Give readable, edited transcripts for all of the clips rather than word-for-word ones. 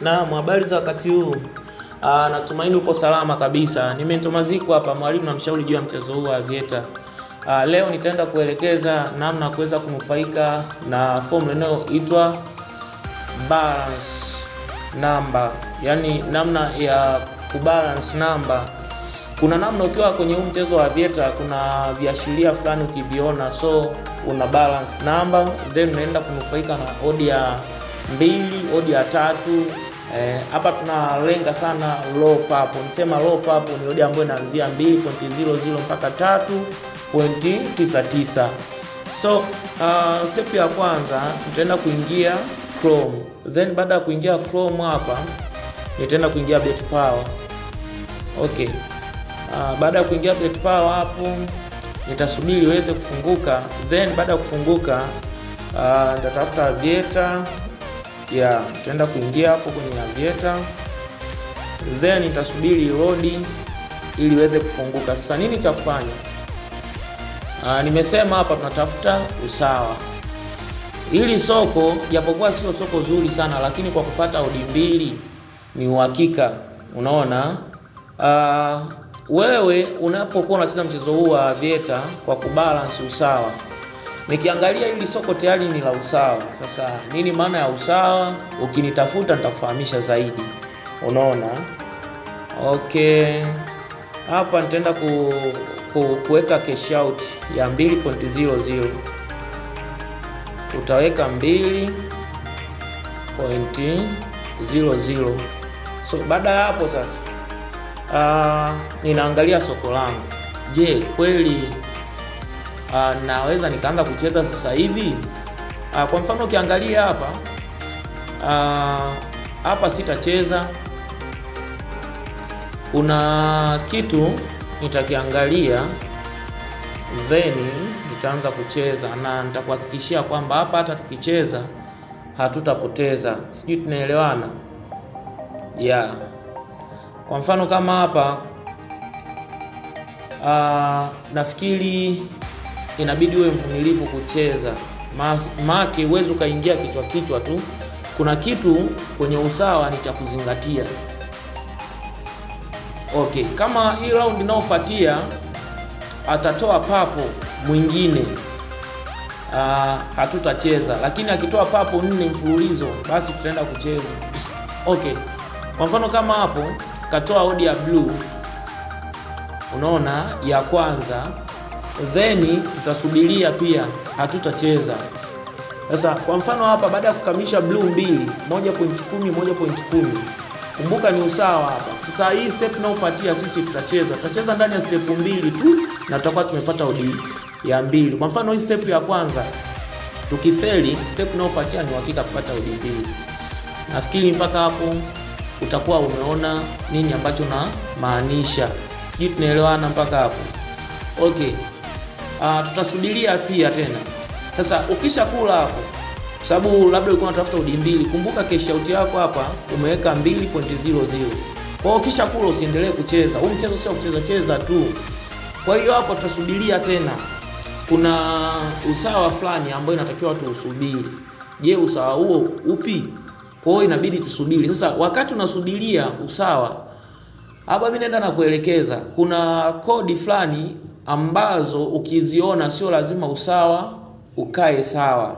Naam, habari za wakati huu. Natumaini upo salama kabisa. Nimetomaziko hapa, mwalimu na mshauri juu ya mchezo huu wa Aviator. Leo nitaenda kuelekeza namna ya kuweza kunufaika na formula inayoitwa balance number, yaani namna ya kubalance number. Kuna namna ukiwa kwenye huu mchezo wa Aviator, kuna viashiria fulani ukiviona, so una balance number, then unaenda kunufaika na odi ya 2, odi ya 3. Hapa tunalenga sana low purple. Nisema low purple ni odi ambayo inaanzia 2.00 mpaka 3.99. So step ya kwanza nitaenda kuingia Chrome, then baada ya kuingia Chrome hapa nitaenda kuingia Bet Power. Okay. Baada ya kuingia Bet Power hapo nitasubiri iweze kufunguka, then baada ya kufunguka nitatafuta Aviator. Nitaenda kuingia hapo kwenye Aviator, then nitasubiri load ili iweze kufunguka. Sasa nini cha kufanya? Nimesema hapa tunatafuta usawa. Hili soko japokuwa sio soko zuri sana, lakini kwa kupata odi 2 ni uhakika. Unaona, wewe unapokuwa unacheza mchezo huu wa Aviator kwa kubalance usawa, nikiangalia hili soko tayari ni la usawa. Sasa nini maana ya usawa? Ukinitafuta nitakufahamisha zaidi. Unaona? Okay. Hapa nitaenda kuweka cash out ya 2.00. Utaweka 2.00. So baada ya hapo sasa ninaangalia soko langu. Je, kweli naweza nikaanza kucheza sasa hivi? Kwa mfano ukiangalia hapa hapa sitacheza. Kuna kitu nitakiangalia, then nitaanza kucheza, na nitakuhakikishia kwamba hapa hata tukicheza hatutapoteza. Sijui tunaelewana? Kwa mfano kama hapa nafikiri inabidi uwe mvumilivu kucheza, maana uwezo ukaingia kichwa tu. Kuna kitu kwenye usawa ni cha kuzingatia. Okay, kama hii round inayofuatia atatoa papo mwingine, hatutacheza, lakini akitoa papo 4 mfululizo basi tutaenda kucheza. Okay, kwa mfano kama hapo katoa odi ya blue, unaona, ya kwanza, then tutasubiria pia, hatutacheza. Sasa kwa mfano hapa baada ya kukamilisha blue 2, 1.10 1.10, kumbuka ni usawa hapa. Sasa hii step inayofuatia sisi tutacheza ndani ya step 2 tu, na tutakuwa tumepata odi ya 2. Kwa mfano hii step ya kwanza tukifeli, step inayofuatia ni hakika kupata odi 2. Nafikiri mpaka hapo utakuwa umeona nini ambacho na maanisha. Sijui tunaelewana mpaka hapo? Okay. Tutasubiria pia tena. Sasa ukisha kula hapo, sababu labda ulikuwa unatafuta odi 2, kumbuka cash out yako hapa umeweka 2.00. Kwa hiyo ukisha kula usiendelee kucheza. Huu mchezo sio kucheza tu. Kwa hiyo hapo tutasubiria tena. Kuna usawa fulani ambao inatakiwa tuusubiri. Je, usawa huo upi? Kwa hiyo inabidi tusubiri. Sasa wakati unasubiria usawa, hapa mimi naenda na kuelekeza kuna kodi fulani ambazo ukiziona sio lazima usawa ukae sawa.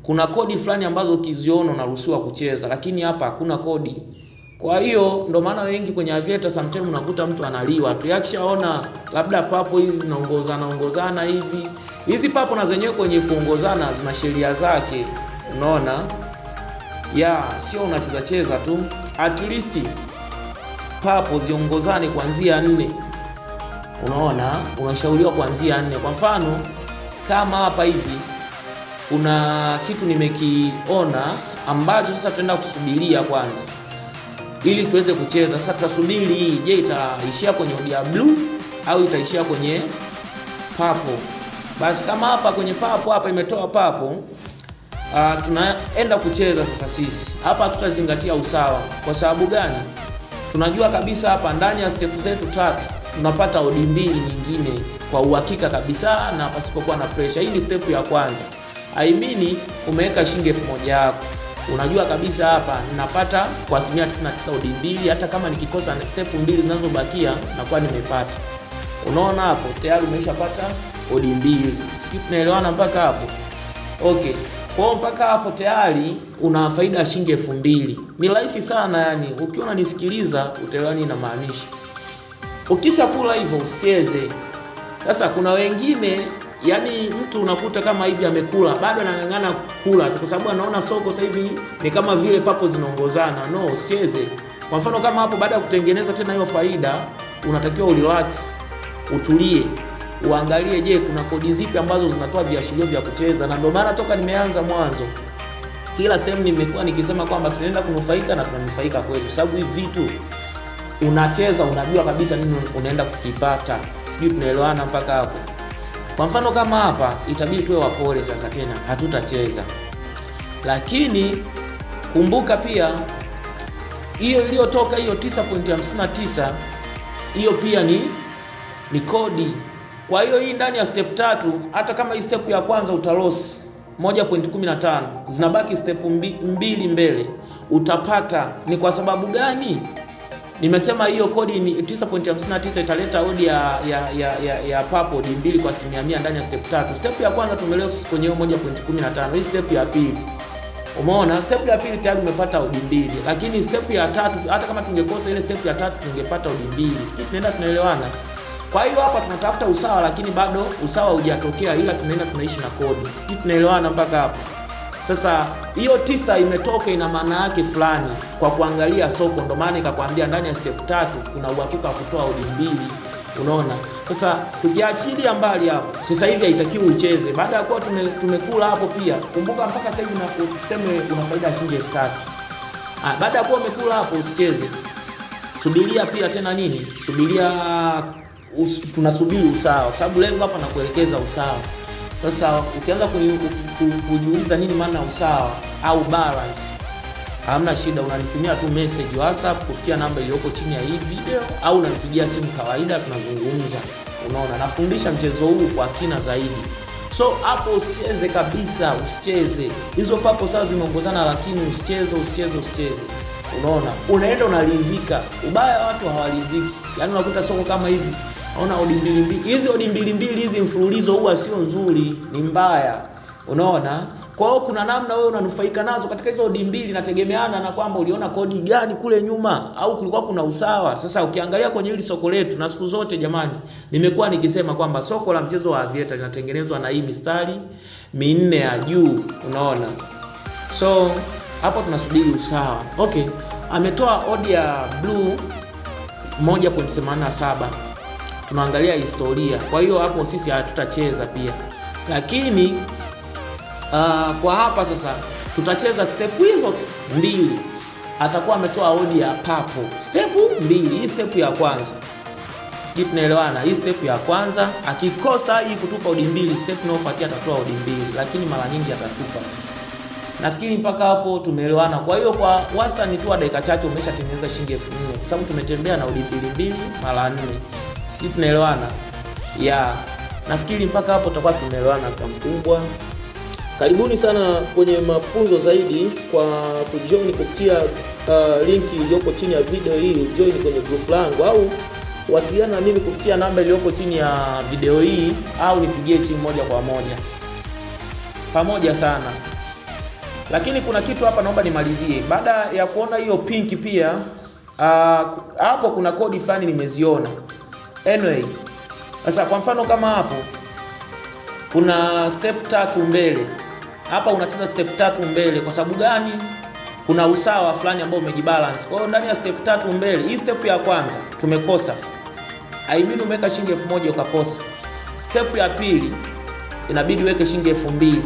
Kuna kodi fulani ambazo ukiziona unaruhusiwa kucheza, lakini hapa hakuna kodi. Kwa hiyo ndo maana wengi kwenye Aviator sometimes unakuta mtu analiwa tu. Yakishaona labda papo hizi zinaongozana hivi. Hizi papo na zenyewe kwenye kuongozana zina sheria zake. Unaona? Sio unacheza tu. At least papo ziongozane kuanzia 4. Unaona? Unashauriwa kuanzia 4. Kwa mfano kama hapa hivi kuna kitu nimekiona ambacho sasa tutaenda kusubiria kwanza ili tuweze kucheza. Sasa tutasubiri hii, je, itaishia kwenye odi ya blue au itaishia kwenye papo? Basi kama hapa kwenye papo hapa imetoa papo, tunaenda kucheza sasa. Sisi hapa tutazingatia usawa. Kwa sababu gani? Tunajua kabisa hapa ndani ya step zetu 3 tunapata odi 2 nyingine kwa uhakika kabisa na pasipokuwa na pressure. Hii ni step ya kwanza. I mean umeweka shilingi 1000 yako. unajua kabisa hapa ninapata kwa 99% odi mbili, hata kama nikikosa step mbili zinazobakia nakuwa nimepata. Unaona hapo tayari umeshapata odi mbili. Sisi tunaelewana mpaka hapo? Okay. Kwa mpaka hapo tayari una faida ya shilingi 2000. Ni rahisi sana yani, ukiwa unanisikiliza utaelewa nini inamaanisha. Ukisha kula hivyo usicheze. Sasa kuna wengine yani mtu unakuta kama hivi amekula bado anang'ang'ana kula kwa sababu anaona soko sasa hivi ni kama vile papo zinaongozana. No, usicheze. Kwa mfano kama hapo baada ya kutengeneza tena hiyo faida, unatakiwa urelax, utulie, uangalie je, kuna kodi zipi ambazo zinatoa viashirio vya kucheza. Na ndio maana toka nimeanza mwanzo kila sehemu nimekuwa nikisema kwamba tunaenda kunufaika na tunanufaika kweli, kwa sababu hivi vitu unacheza unajua kabisa nini unaenda kukipata. Sijui tunaelewana mpaka hapo? Kwa mfano kama hapa itabidi tuwe wapole sasa, tena hatutacheza. Lakini kumbuka pia hiyo iliyotoka hiyo 9.59 hiyo pia ni kodi. Kwa hiyo hii ndani ya step 3, hata kama hii step ya kwanza utaloss 1.15, zinabaki step mbili mbele utapata. Ni kwa sababu gani? Nimesema hiyo kodi ni 9.59 italeta odi ya papo odi mbili kwa 100% ndani ya step 3. Step ya kwanza tumeloss kwenye 1.15. Hii step ya pili. Umeona, step ya pili tayari umepata odi mbili, lakini step ya tatu hata kama tungekosa ile step ya tatu tungepata odi mbili. Sisi tunaelewana? Kwa hiyo hapa tunatafuta usawa, lakini bado usawa hujatokea, ila tunaishi na kodi. Sisi tunaelewana mpaka hapo? Sasa hiyo 9 imetoka, ina maana yake fulani kwa kuangalia soko. Ndio maana nikakwambia ndani ya step 3 kuna uhakika wa kutoa odi mbili. Unaona? Sasa tukiachilia mbali hapo, sasa hivi haitakiwi ucheze. Baada ya kuwa tumekula hapo pia, kumbuka mpaka sasa hivi una faida ya shilingi 3000. Baada ya kuwa umekula hapo usicheze. Subiria pia tena nini? Tunasubiri usawa, kwa sababu lengo hapa na kuelekeza usawa. Sasa ukianza kujiuliza nini maana ya usawa au balance, hamna shida, unanitumia tu message WhatsApp kupitia namba iliyoko chini ya hii video, au unanipigia simu kawaida, tunazungumza. Unaona, nafundisha mchezo huu kwa kina zaidi. So hapo usicheze kabisa, usicheze. Hizo papo sawa zimeongozana, lakini usicheze. Unaona, unaenda unalizika. Ubaya watu hawaliziki. Yaani unakuta soko kama hivi, naona odi mbili. Hizi odi mbili hizi mfululizo huwa sio nzuri, ni mbaya. Unaona? Kwa hiyo kuna namna wewe unanufaika nazo katika hizo odi mbili, nategemeana na kwamba uliona kodi gani kule nyuma au kulikuwa kuna usawa. Sasa ukiangalia kwenye hili soko letu, na siku zote jamani nimekuwa nikisema kwamba soko la mchezo wa aviator linatengenezwa na hii mistari minne ya juu. Unaona? So hapo tunasubiri usawa. Okay, ametoa odi ya blue 1.87. Tunaangalia historia. Kwa hiyo hapo sisi hatutacheza pia. Lakini kwa hapa sasa tutacheza step hizo mbili. Atakuwa ametoa odi ya papo. Step mbili, hii step ya kwanza. Sisi tunaelewana, hii step ya kwanza akikosa hii kutupa odi mbili, step inayofuatia atatoa odi mbili, lakini mara nyingi atatupa. Nafikiri mpaka hapo tumeelewana. Kwa hiyo kwa wastani tu dakika chache umeshatengeneza shilingi 4000 kwa sababu tumetembea na odi mbili mara 4. Sisi tunaelewana? Nafikiri mpaka hapo tutakuwa tumeelewana kwa mkubwa. Karibuni sana kwenye mafunzo zaidi kwa kujoin kupitia linki iliyoko chini ya video hii. Join kwenye group langu au wasiliana na mimi kupitia namba iliyoko chini ya video hii, au nipigie simu moja kwa moja. Pamoja sana. Lakini kuna kitu hapa naomba nimalizie. Baada ya kuona hiyo pink pia hapo kuna kodi fulani nimeziona. Anyway, sasa kwa mfano kama hapo kuna step 3 mbele. Hapa unacheza step 3 mbele kwa sababu gani? Kuna usawa fulani ambao umejibalance. Kwa hiyo ndani ya step 3 mbele, hii step ya kwanza tumekosa. Umeweka shilingi 1000 ukakosa. Step ya pili inabidi uweke shilingi 2000.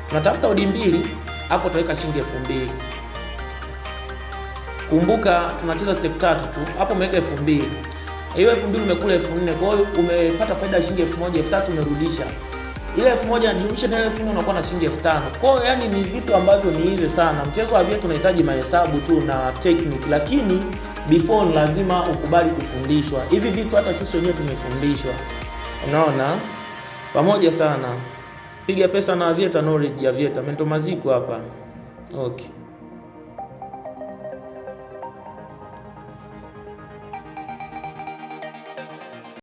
Tunatafuta odi mbili, hapo tutaweka shilingi 2000. Kumbuka tunacheza step 3 tu. Hapo umeweka 2000. Hiyo 2000 umekula 4000. Kwa hiyo umepata faida ya shilingi 1000, 3000 umerudisha. Ile 1000 jumlisha na ile 1000 unakuwa na shilingi 5000. Kwa hiyo yani ni vitu ambavyo ni easy sana. Mchezo wa viatu unahitaji mahesabu tu na technique, lakini before lazima ukubali kufundishwa. Hivi vitu hata sisi wenyewe tumefundishwa. Unaona? Pamoja sana. Piga pesa na Aviator knowledge ya Aviator. Mento Maziko hapa. Okay.